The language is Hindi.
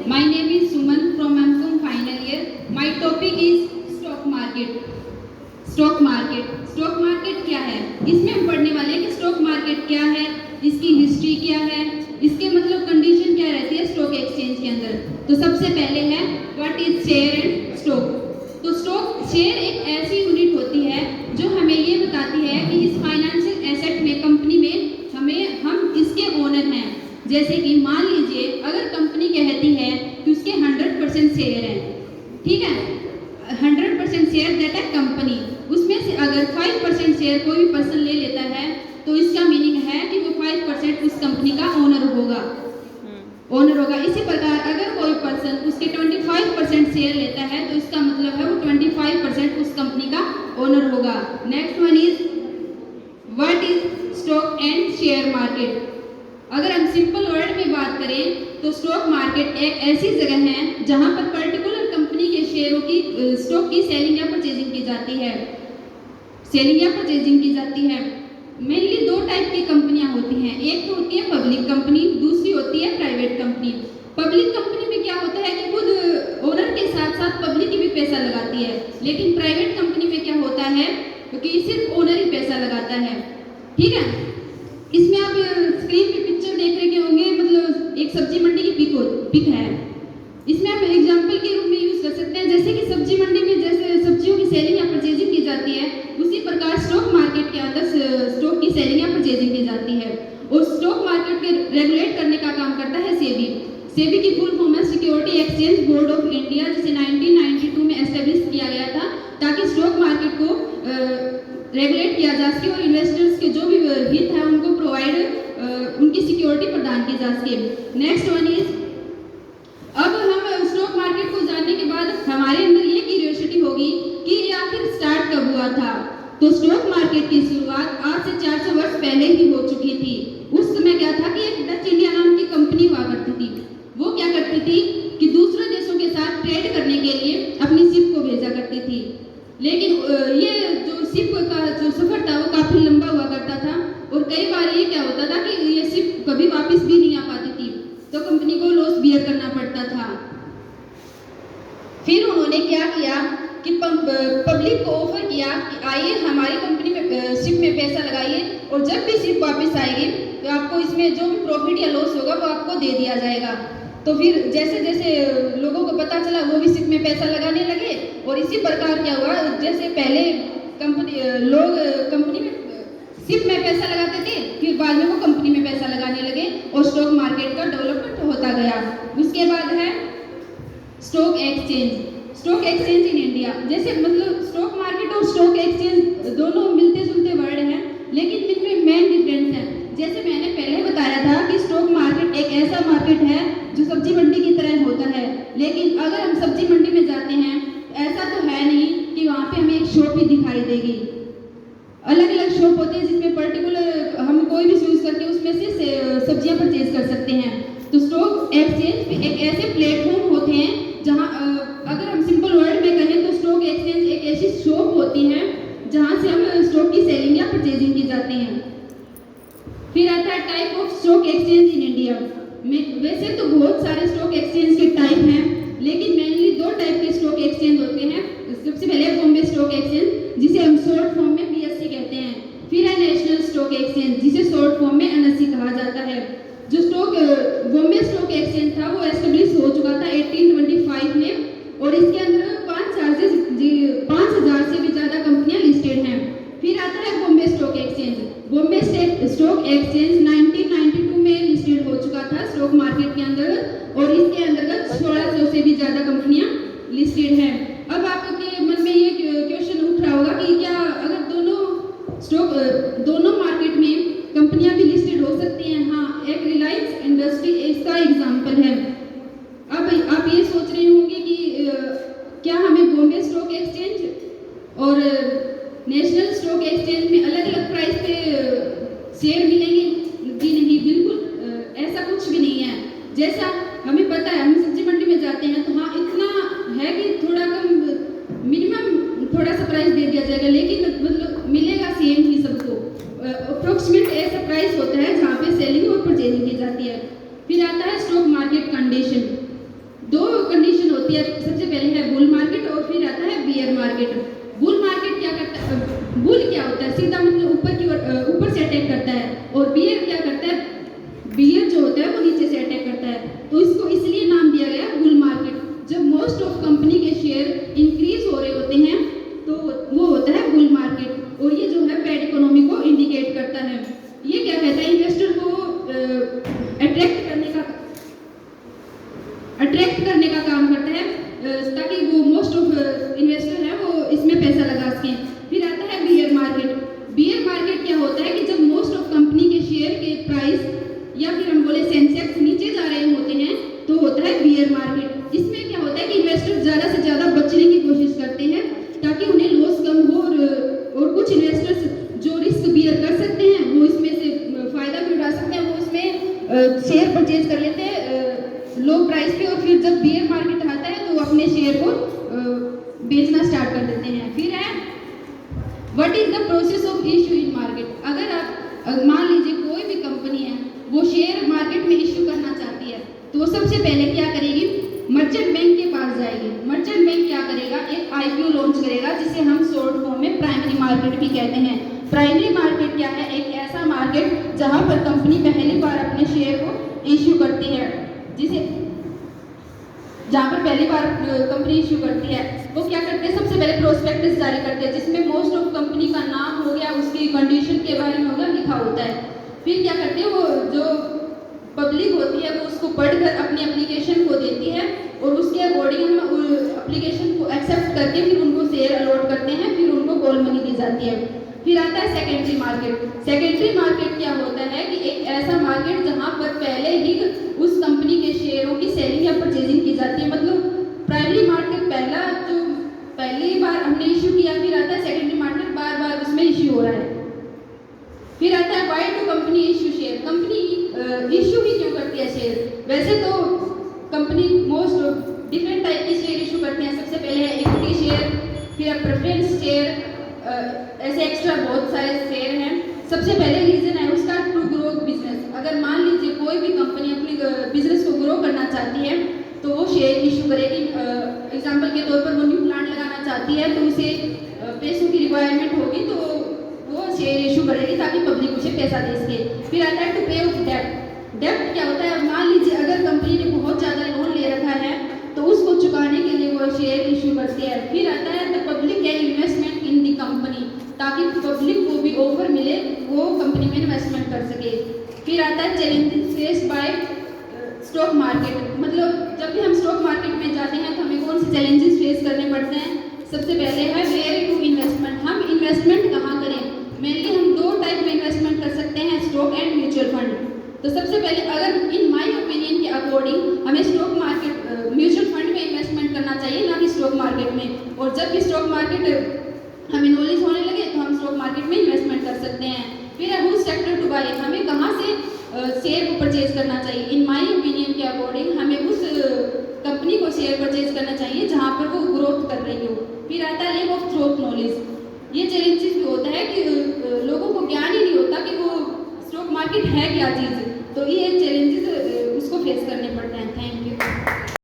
My name is Suman from M.Com final year. My topic is stock market. Stock market क्या है? इसमें हम पढ़ने वाले हैं कि स्टॉक मार्केट क्या है, इसकी हिस्ट्री क्या है, इसके मतलब कंडीशन क्या रहती है स्टॉक एक्सचेंज के अंदर। तो सबसे पहले है what is share and stock. तो स्टॉक शेयर एक ऐसी यूनिट होती है जो हमें ये बताती है कि इस फाइनेंशियल एसेट में, कंपनी में हम इसके ओनर हैं। जैसे कि मान लीजिए अगर कंपनी कहती है कि उसके 100% शेयर हैं, ठीक है, 100% शेयर दैट है कंपनी, उसमें से अगर 5% शेयर कोई भी पर्सन ले लेता है तो इसका मीनिंग है कि वो 5% उस कंपनी का ओनर होगा। इसी प्रकार अगर कोई पर्सन उसके 25% शेयर लेता है तो इसका मतलब है वो 25% उस कंपनी का ओनर होगा। Next one is what is stock and share market. अगर हम सिंपल वर्ड में बात करें तो स्टॉक मार्केट एक ऐसी जगह है जहां पर पर्टिकुलर कंपनी के शेयरों की स्टॉक की सेलिंग या परचेजिंग की जाती है। मेनली दो टाइप की कंपनियां होती हैं, एक तो होती है पब्लिक कंपनी, दूसरी होती है प्राइवेट कंपनी। पब्लिक कंपनी में क्या होता है कि खुद ओनर के साथ साथ पब्लिक भी पैसा लगाती है, लेकिन प्राइवेट कंपनी में क्या होता है कि सिर्फ ओनर ही पैसा लगाता है। ठीक है, इसमें आप स्क्रीन पे पिक्चर देख रहे होंगे, मतलब एक सब्जी मंडी की पिक है। इसमें आप एग्जांपल के रूप में यूज कर सकते हैं, जैसे कि सब्जी मंडी में जैसे सब्जियों की सेलिंग या परचेजिंग की जाती है, उसी प्रकार स्टॉक मार्केट के अंदर स्टॉक की सेलिंग या परचेजिंग की जाती है। और स्टॉक मार्केट के रेगुलेट करने का काम करता है सेबी की फुल फॉर्म है security exchange board of India, जिसे 1992 में एस्टेब्लिश किया गया था ताकि स्टॉक मार्केट को रेगुलेट किया जा सके और इन्वेस्टर्स के जो भी हित है उनको प्रोवाइड उनकी सिक्योरिटी प्रदान की जा सके। नेक्स्ट वन इज, अब हम स्टॉक मार्केट को जानने के बाद हमारे अंदर ये क्यूरियोसिटी होगी कि ये आखिर स्टार्ट कब हुआ था। तो स्टॉक मार्केट की शुरुआत आज से 400 वर्ष पहले ही हो चुकी थी। उस समय क्या था कि एक डच इंडिया नाम की कंपनी हुआ करती थी। वो क्या करती थी कि दूसरे देशों के साथ ट्रेड करने के लिए अपनी शिप को भेजा करती थी, लेकिन ये जो शिप का जो सफर था वो काफी लंबा हुआ करता था और कई बार ये क्या होता था कि ये शिप कभी वापस भी नहीं आ पाती थी, तो कंपनी को लॉस बियर करना पड़ता था। फिर उन्होंने क्या किया कि पब्लिक को ऑफर किया कि आइए हमारी कंपनी में शिप में पैसा लगाइए और जब भी शिप वापस आएगी तो आपको इसमें जो भी प्रॉफिट या लॉस होगा वो आपको दे दिया जाएगा। तो फिर जैसे जैसे लोगों को पता चला वो भी शिप में पैसा लगाने लगे और इसी प्रकार क्या हुआ, जैसे पहले लोग कंपनी में शिप में पैसा लगाते थे, फिर बाद में वो कंपनी में पैसा लगाने लगे और स्टॉक मार्केट का डेवलपमेंट होता गया। उसके बाद है स्टॉक एक्सचेंज इन इंडिया। जैसे मतलब स्टॉक मार्केट और स्टॉक एक्सचेंज दोनों मिलते जुलते वर्ड हैं, लेकिन इनमें मेन डिफरेंस है। जैसे मैंने पहले बताया था कि स्टॉक मार्केट एक ऐसा मार्केट है जो सब्जी मंडी की तरह होता है, लेकिन अगर हम सब्जी मंडी में जाते हैं ऐसा तो है नहीं कि वहाँ पे हमें एक शॉप ही दिखाई देगी। अलग अलग शॉप होते हैं जिसमें पर्टिकुलर हम कोई भी चूज करके उसमें से सब्जियां परचेज कर सकते हैं। तो स्टॉक एक्सचेंज एक ऐसे प्लेटफॉर्म होते हैं जहां अगर हम सिंपल वर्ड में कहें तो स्टॉक एक्सचेंज एक ऐसी शॉप होती है जहां से हम स्टॉक की सेलिंग या परचेजिंग की जाती है। फिर आता है type of stock exchange in India. वैसे तो बहुत सारे स्टॉक एक्सचेंज के टाइप हैं, लेकिन मेनली दो टाइप के स्टॉक एक्सचेंज होते हैं। सबसे पहले बॉम्बे स्टॉक एक्सचेंज, जिसे हम शॉर्ट फॉर्म में BSE कहते हैं। फिर है नेशनल स्टॉक एक्सचेंज, जिसे शॉर्ट फॉर्म में NSE कहा जाता है। जो बॉम्बे स्टॉक एक्सचेंज था वो एस्टेब्लिश हो चुका था 1825 में और इसके अंदर 5000 से भी ज्यादा कंपनियां लिस्टेड हैं। फिर आता है Bombay stock exchange. Bombay stock exchange 1992 में लिस्टेड हो चुका था स्टॉक मार्केट के अंदर और इसके अंतर्गत 1600 से भी ज्यादा कंपनियां लिस्टेड हैं। अब आपके मन में ये क्वेश्चन उठ रहा होगा कि क्या अगर दोनों मार्केट में कंपनियां भी लिस्टेड हो सकती हैं? हाँ, एक रिलायंस इंडस्ट्री इसका एग्जांपल है। अब आप ये सोच रहे होंगे कि क्या हमें बॉम्बे स्टॉक एक्सचेंज और नेशनल स्टॉक एक्सचेंज में अलग अलग प्राइस पे शेयर मिलेंगे? जी नहीं, बिल्कुल ऐसा कुछ भी नहीं है। जैसा हमें पता है, हम सब्जी मंडी में जाते हैं तो हाँ इतना है कि थोड़ा कम मिनिमम थोड़ा सा प्राइस दे दिया जाएगा, लेकिन मतलब मिलेगा सेम ही सबको। अप्रोक्सीमेट ऐसा प्राइस होता है जहाँ पे सेलिंग और परचेजिंग की जाती है। फिर आता है स्टॉक मार्केट कंडीशन। सबसे पहले है बुल मार्केट और फिर आता है बियर मार्केट। बुल मार्केट क्या करता है, बुल क्या होता है, सीधा मतलब ऊपर से अटैक करता है, और बियर क्या करता है, बियर जो होता है वो नीचे से अटैक करता है। तो इसको इसलिए नाम दिया गया बुल मार्केट। जब मोस्ट ऑफ कंपनी के शेयर इंक्रीज हो रहे होते हैं तो वो होता है बुल मार्केट, और ये जो है बैड इकोनॉमी को इंडिकेट करता है। ये क्या कहता है, इन्वेस्टर को अट्रैक्ट करने का काम करता है, ताकि वो मोस्ट ऑफ इन्वेस्टर है वो इसमें पैसा लगा सकें। फिर आता है बियर मार्केट। बियर मार्केट क्या होता है कि जब मोस्ट ऑफ कंपनी के शेयर के प्राइस या फिर हम बोले सेंसेक्स नीचे जा रहे होते हैं तो होता है बियर मार्केट। इसमें क्या होता है कि इन्वेस्टर ज़्यादा से ज़्यादा बचने की कोशिश करते हैं ताकि उन्हें लॉस कम हो, और कुछ इन्वेस्टर्स जो रिस्क बियर कर सकते हैं वो इसमें से फ़ायदा भी उठा सकते हैं, वो इसमें शेयर परचेज कर लेते हैं लो प्राइस पे, और फिर जब बियर मार्केट आता है तो वो अपने शेयर को बेचना स्टार्ट कर देते हैं। फिर है what is the process of issue in market. अगर आप मान लीजिए कोई भी कंपनी है वो शेयर मार्केट में इशू करना चाहती है तो वो सबसे पहले क्या करेगी, मर्चेंट बैंक के पास जाएगी। मर्चेंट बैंक क्या करेगा, एक आईपीओ लॉन्च करेगा जिसे हम शॉर्ट फॉर्म में प्राइमरी मार्केट भी कहते हैं। प्राइमरी मार्केट क्या है, एक ऐसा मार्केट जहां पर कंपनी पहली बार अपने शेयर को इशू करती है, जहाँ पर पहली बार कंपनी इशू करती है। वो क्या करते हैं, सबसे पहले प्रोस्पेक्टस जारी करते हैं जिसमें मोस्ट ऑफ कंपनी का नाम हो गया, उसकी कंडीशन के बारे में होगा लिखा होता है। फिर क्या करते हैं, वो जो पब्लिक होती है वो उसको पढ़कर अपनी एप्लीकेशन को देती है, और उसके अकॉर्डिंग हम एप्लीकेशन को एक्सेप्ट करके फिर उनको शेयर अलॉट करते हैं, फिर उनको कॉल मनी दी जाती है। फिर आता है सेकेंडरी मार्केट। सेकेंडरी मार्केट क्या होता है कि एक ऐसा मार्केट जहां पर पहले ही उस कंपनी के शेयरों की सेलिंग या परचेजिंग की जाती है। मतलब प्राइमरी मार्केट पहली बार हमने इशू किया, फिर आता है सेकेंडरी मार्केट, बार बार उसमें इशू हो रहा है। फिर आता है why do company issue share. Company issue ही क्यों करती है शेयर, वैसे तो कंपनी मोस्ट डिफरेंट टाइप के शेयर इशू करते हैं। सबसे पहले है इक्विटी शेयर, फिर प्रेफरेंस शेयर, ऐसे एक्स्ट्रा बहुत सारे शेयर हैं। सबसे पहले रीजन है उसका टू ग्रो बिजनेस। अगर मान लीजिए कोई भी कंपनी अपनी बिजनेस को ग्रो करना चाहती है तो वो शेयर इशू करेगी। एग्जांपल के तौर पर वो न्यू प्लांट लगाना चाहती है तो उसे पैसों की रिक्वायरमेंट होगी तो वो शेयर इशू करेगी ताकि पब्लिक उसे पैसा दे सके। फिर आता है टू पे ऑफ डेब्ट। डेब्ट क्या होता है, मान लीजिए अगर कंपनी ने बहुत ज़्यादा लोन ले रखा है तो उसको चुकाने के लिए वो शेयर इशू करती है। फिर आता है the public can investment in the company, ताकि पब्लिक को भी ऑफर मिले वो कंपनी में इन्वेस्टमेंट कर सके। फिर आता है challenges face by stock market. मतलब जब भी हम स्टॉक मार्केट में जाते हैं तो हमें कौन से चैलेंजेस फेस करने पड़ते हैं। सबसे पहले है वेयर टू इन्वेस्टमेंट, हम इन्वेस्टमेंट कहाँ करें। मेनली हम दो टाइप में इन्वेस्टमेंट कर सकते हैं, स्टॉक एंड म्यूचुअल फंड। तो सबसे पहले अगर इन माय ओपिनियन के अकॉर्डिंग हमें स्टॉक मार्केट म्यूचुअल फंड में इन्वेस्टमेंट करना चाहिए, ना कि स्टॉक मार्केट में। और जब भी स्टॉक मार्केट हमें नॉलेज होने लगे तो हम स्टॉक मार्केट में इन्वेस्टमेंट कर सकते हैं। फिर है हुज सेक्टर टू बाय, हमें कहाँ से शेयर को परचेज करना चाहिए। इन माय ओपिनियन के अकॉर्डिंग हमें उस कंपनी को शेयर परचेज करना चाहिए जहाँ पर वो ग्रोथ कर रही हो। फिर आता है लैक ऑफ स्टॉक नॉलेज। ये चैलेंजेस भी होता है कि लोगों को ज्ञान ही नहीं होता कि वो स्टॉक मार्केट है क्या चीज़, तो ये चैलेंजेस उसको फेस करने पड़ते हैं। Thank you.